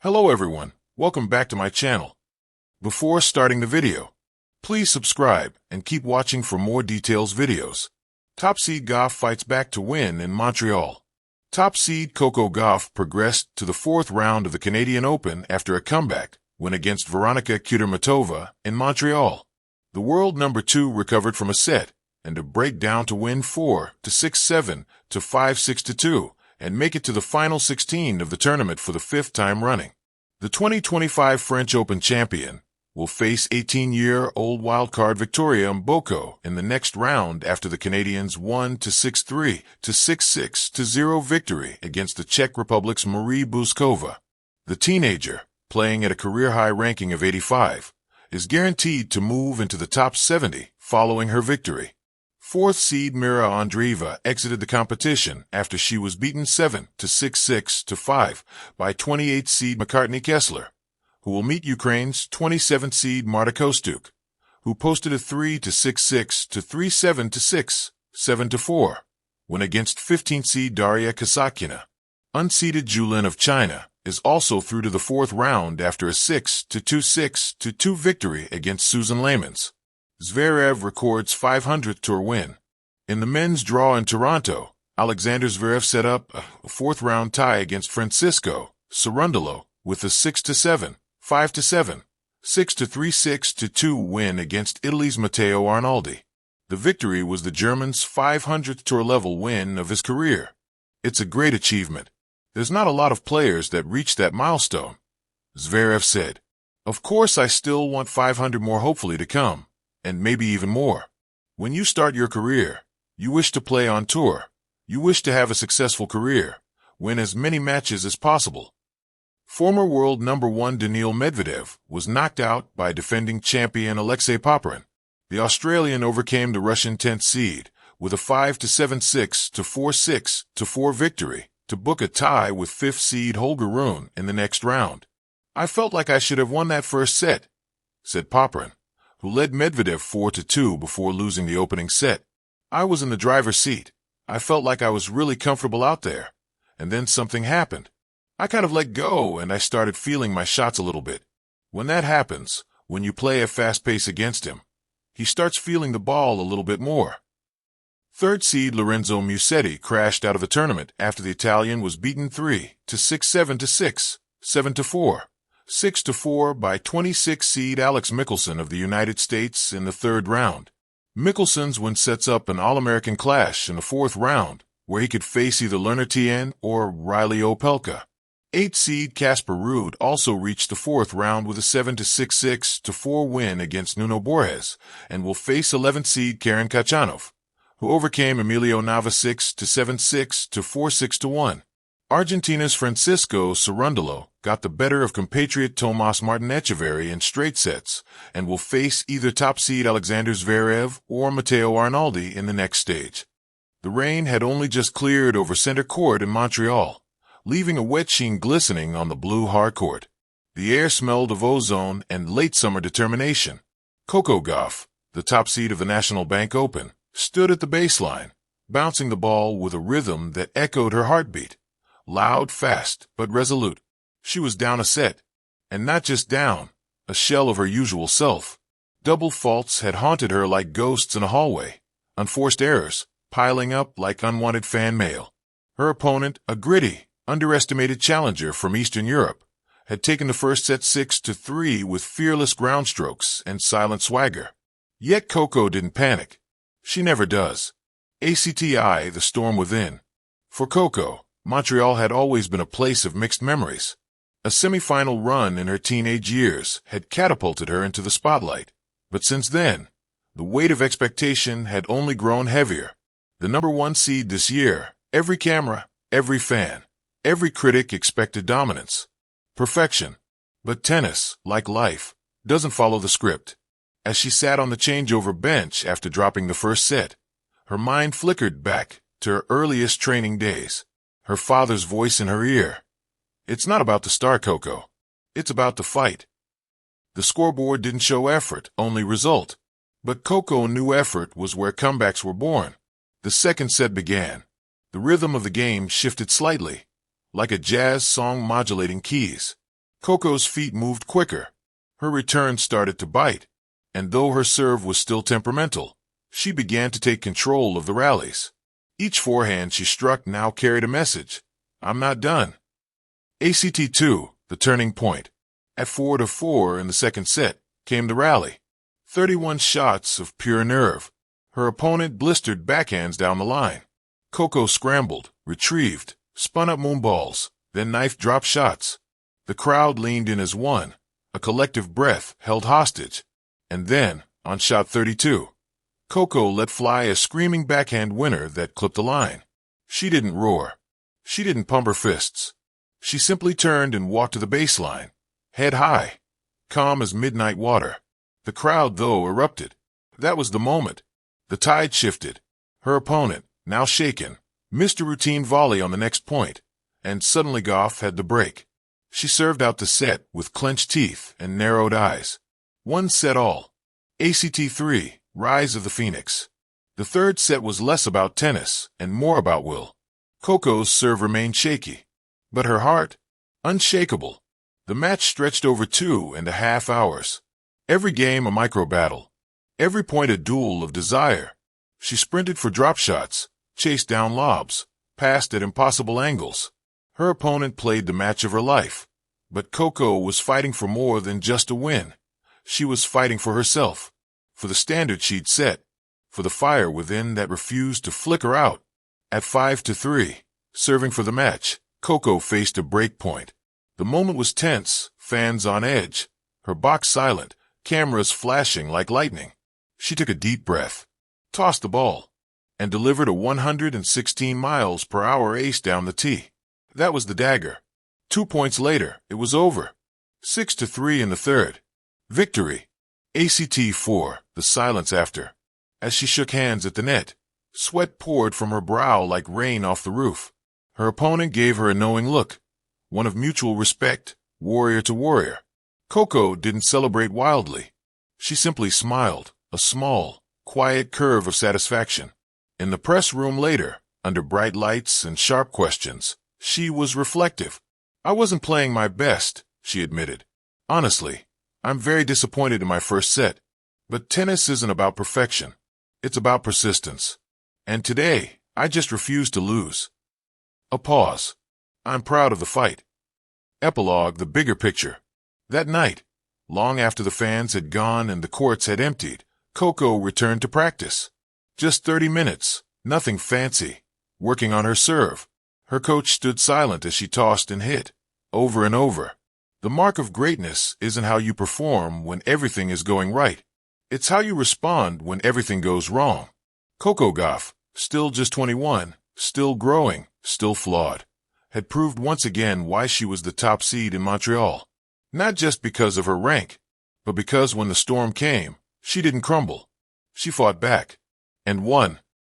Hello everyone, welcome back to my channel. Before starting the video, please subscribe and keep watching for more details videos. Top seed Gauff fights back to win in Montreal. Top seed Coco Gauff progressed to the fourth round of the Canadian Open after a comeback win against Veronika Kudermetova in Montreal. The world number 2 recovered from a set and a breakdown to win 4-6, 7-5, 6-2, and make it to the final 16 of the tournament for the fifth time running. The 2025 French Open champion will face 18-year-old wildcard Victoria Mboko in the next round after the Canadians' 1-6-3, 6-6-0 victory against the Czech Republic's Marie Bouzkova. The teenager, playing at a career-high ranking of 85, is guaranteed to move into the top 70 following her victory. Fourth seed Mira Andreeva exited the competition after she was beaten 7-6, 6-5 by 28 seed McCartney Kessler, who will meet Ukraine's 27 seed Marta Kostyuk, who posted a 3-6, 3-7, 6, 7-4 win against 15 seed Daria Kasatkina. Unseeded Julin of China is also through to the fourth round after a 6-2, 6-2 victory against Susan Layman's. Zverev records 500th tour win. In the men's draw in Toronto, Alexander Zverev set up a fourth-round tie against Francisco Cerundolo with a 6-7, 5-7, 6-3, 6-2 win against Italy's Matteo Arnaldi. The victory was the German's 500th tour-level win of his career. It's a great achievement. There's not a lot of players that reach that milestone, Zverev said. Of course, I still want 500 more hopefully to come, and maybe even more. When you start your career, you wish to play on tour. You wish to have a successful career, win as many matches as possible. Former world number 1 Daniil Medvedev was knocked out by defending champion Alexei Popyrin. The Australian overcame the Russian 10th seed with a 5-7, 6-4, 6-4 victory to book a tie with 5th seed Holger Rune in the next round. I felt like I should have won that first set, said Popyrin, who led Medvedev 4-2 before losing the opening set. I was in the driver's seat. I felt like I was really comfortable out there. And then something happened. I kind of let go and I started feeling my shots a little bit. When that happens, when you play a fast pace against him, he starts feeling the ball a little bit more. Third seed Lorenzo Musetti crashed out of the tournament after the Italian was beaten 3-6, 7-6, 7-4. 6-4 by 26 seed Alex Michelsen of the United States in the third round. Michelsen's win sets up an All-American clash in the fourth round, where he could face either Lerner Tien or Riley Opelka. 8 seed Casper Ruud also reached the fourth round with a 7-6, 6-4 win against Nuno Borges, and will face 11 seed Karen Khachanov, who overcame Emilio Nava 6-7, 6-4, 6-1. Argentina's Francisco Cerundolo got the better of compatriot Tomas Martin Echeverry in straight sets and will face either top seed Alexander Zverev or Matteo Arnaldi in the next stage. The rain had only just cleared over center court in Montreal, leaving a wet sheen glistening on the blue hardcourt. The air smelled of ozone and late summer determination. Coco Gauff, the top seed of the National Bank Open, stood at the baseline, bouncing the ball with a rhythm that echoed her heartbeat. Loud, fast, but resolute. She was down a set. And not just down, a shell of her usual self. Double faults had haunted her like ghosts in a hallway. Unforced errors, piling up like unwanted fan mail. Her opponent, a gritty, underestimated challenger from Eastern Europe, had taken the first set 6-3 with fearless ground strokes and silent swagger. Yet Coco didn't panic. She never does. ACTI, the storm within. For Coco, Montreal had always been a place of mixed memories. A semi-final run in her teenage years had catapulted her into the spotlight. But since then, the weight of expectation had only grown heavier. The number 1 seed this year, every camera, every fan, every critic expected dominance. Perfection. But tennis, like life, doesn't follow the script. As she sat on the changeover bench after dropping the first set, her mind flickered back to her earliest training days. Her father's voice in her ear. It's not about the star, Coco. It's about the fight. The scoreboard didn't show effort, only result. But Coco knew effort was where comebacks were born. The second set began. The rhythm of the game shifted slightly, like a jazz song modulating keys. Coco's feet moved quicker. Her return started to bite, and though her serve was still temperamental, she began to take control of the rallies. Each forehand she struck now carried a message. I'm not done. ACT2, the turning point. At 4-4 in the second set, came the rally. 31 shots of pure nerve. Her opponent blistered backhands down the line. Coco scrambled, retrieved, spun up moonballs, then knifed drop shots. The crowd leaned in as one, a collective breath held hostage. And then, on shot 32, Coco let fly a screaming backhand winner that clipped the line. She didn't roar. She didn't pump her fists. She simply turned and walked to the baseline, head high, calm as midnight water. The crowd, though, erupted. That was the moment. The tide shifted. Her opponent, now shaken, missed a routine volley on the next point, and suddenly Gauff had the break. She served out the set with clenched teeth and narrowed eyes. One set all. ACT3, Rise of the Phoenix. The third set was less about tennis and more about will. Coco's serve remained shaky, but her heart, unshakable. The match stretched over 2.5 hours. Every game a micro-battle. Every point a duel of desire. She sprinted for drop shots, chased down lobs, passed at impossible angles. Her opponent played the match of her life. But Coco was fighting for more than just a win. She was fighting for herself, for the standard she'd set, for the fire within that refused to flicker out. At 5-3, serving for the match, Coco faced a break point. The moment was tense, fans on edge, her box silent, cameras flashing like lightning. She took a deep breath, tossed the ball, and delivered a 116 miles per hour ace down the tee. That was the dagger. 2 points later, it was over. 6-3 in the third. Victory. ACT4, the silence after. As she shook hands at the net, sweat poured from her brow like rain off the roof. Her opponent gave her a knowing look, one of mutual respect, warrior to warrior. Coco didn't celebrate wildly. She simply smiled, a small, quiet curve of satisfaction. In the press room later, under bright lights and sharp questions, she was reflective. I wasn't playing my best, she admitted. Honestly, I'm very disappointed in my first set. But tennis isn't about perfection. It's about persistence. And today, I just refuse to lose. A pause. I'm proud of the fight. Epilogue, the bigger picture. That night, long after the fans had gone and the courts had emptied, Coco returned to practice. Just 30 minutes, nothing fancy, working on her serve. Her coach stood silent as she tossed and hit, over and over. The mark of greatness isn't how you perform when everything is going right. It's how you respond when everything goes wrong. Coco Gauff, still just 21, still growing, still flawed, had proved once again why she was the top seed in Montreal. Not just because of her rank, but because when the storm came, she didn't crumble. She fought back and won.